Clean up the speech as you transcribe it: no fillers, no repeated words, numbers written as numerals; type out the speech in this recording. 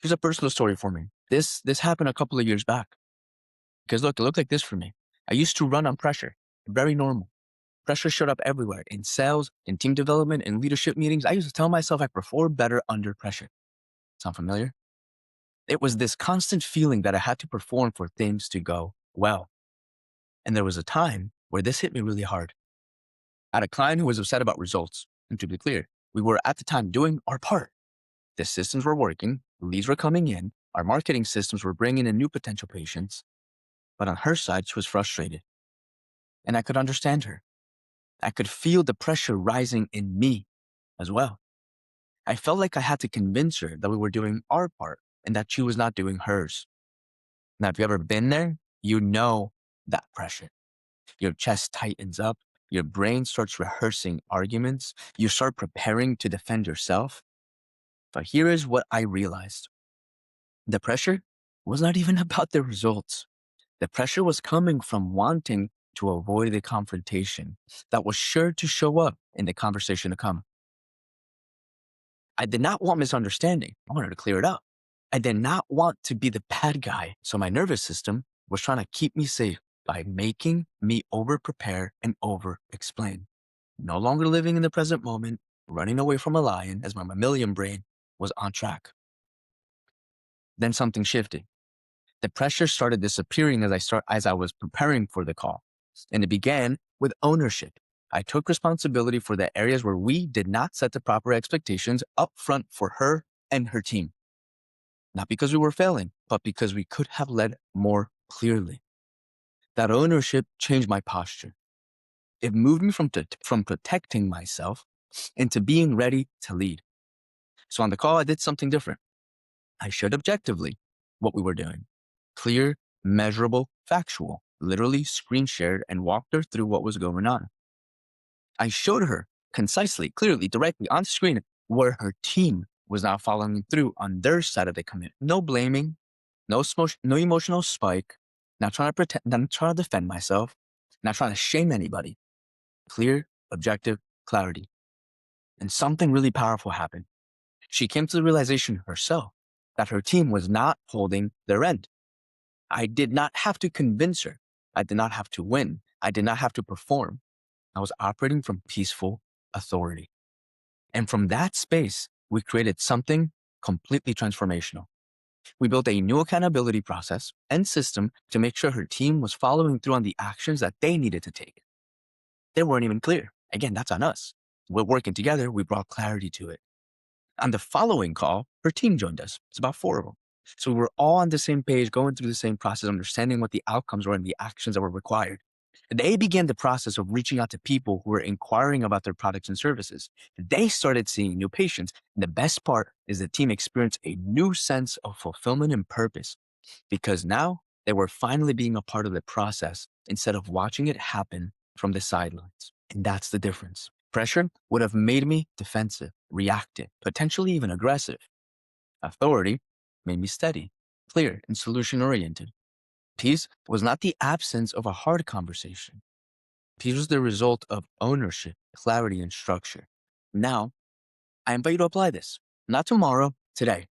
Here's a personal story for me. This happened a couple of years back. Because look, it looked like this for me. I used to run on pressure. Very normal. Pressure showed up everywhere in sales, in team development, in leadership meetings. I used to tell myself I perform better under pressure. Sound familiar? It was this constant feeling that I had to perform for things to go well. And there was a time where this hit me really hard. I had a client who was upset about results. And to be clear, we were at the time doing our part. The systems were working, leads were coming in, our marketing systems were bringing in new potential patients. But on her side, she was frustrated. And I could understand her. I could feel the pressure rising in me as well. I felt like I had to convince her that we were doing our part and that she was not doing hers. Now, if you've ever been there, you know that pressure. Your chest tightens up. Your brain starts rehearsing arguments. You start preparing to defend yourself. But here is what I realized. The pressure was not even about the results. The pressure was coming from wanting to avoid the confrontation that was sure to show up in the conversation to come. I did not want misunderstanding. I wanted to clear it up. I did not want to be the bad guy. So my nervous system was trying to keep me safe by making me over prepare and over explain. No longer living in the present moment, running away from a lion as my mammalian brain was on track. Then something shifted. The pressure started disappearing as I was preparing for the call. And it began with ownership. I took responsibility for the areas where we did not set the proper expectations up front for her and her team. Not because we were failing, but because we could have led more clearly. That ownership changed my posture. It moved me from protecting myself into being ready to lead. So on the call, I did something different. I shared objectively what we were doing. Clear, measurable, factual. Literally screen shared and walked her through what was going on. I showed her concisely, clearly, directly on screen where her team was not following through on their side of the commit. No blaming, no emotional spike, not trying to pretend, not trying to defend myself, not trying to shame anybody. Clear, objective, clarity. And something really powerful happened. She came to the realization herself that her team was not holding their end. I did not have to convince her. I did not have to win. I did not have to perform. I was operating from peaceful authority. And from that space, we created something completely transformational. We built a new accountability process and system to make sure her team was following through on the actions that they needed to take. They weren't even clear. Again, that's on us. We're working together. We brought clarity to it. On the following call, her team joined us. It's about 4 of them. So we were all on the same page, going through the same process, understanding what the outcomes were and the actions that were required. They began the process of reaching out to people who were inquiring about their products and services. They started seeing new patients. And the best part is the team experienced a new sense of fulfillment and purpose because now they were finally being a part of the process instead of watching it happen from the sidelines. And that's the difference. Pressure would have made me defensive, reactive, potentially even aggressive. Authority made me steady, clear, and solution-oriented. Peace was not the absence of a hard conversation. Peace was the result of ownership, clarity, and structure. Now, I invite you to apply this. Not tomorrow, today.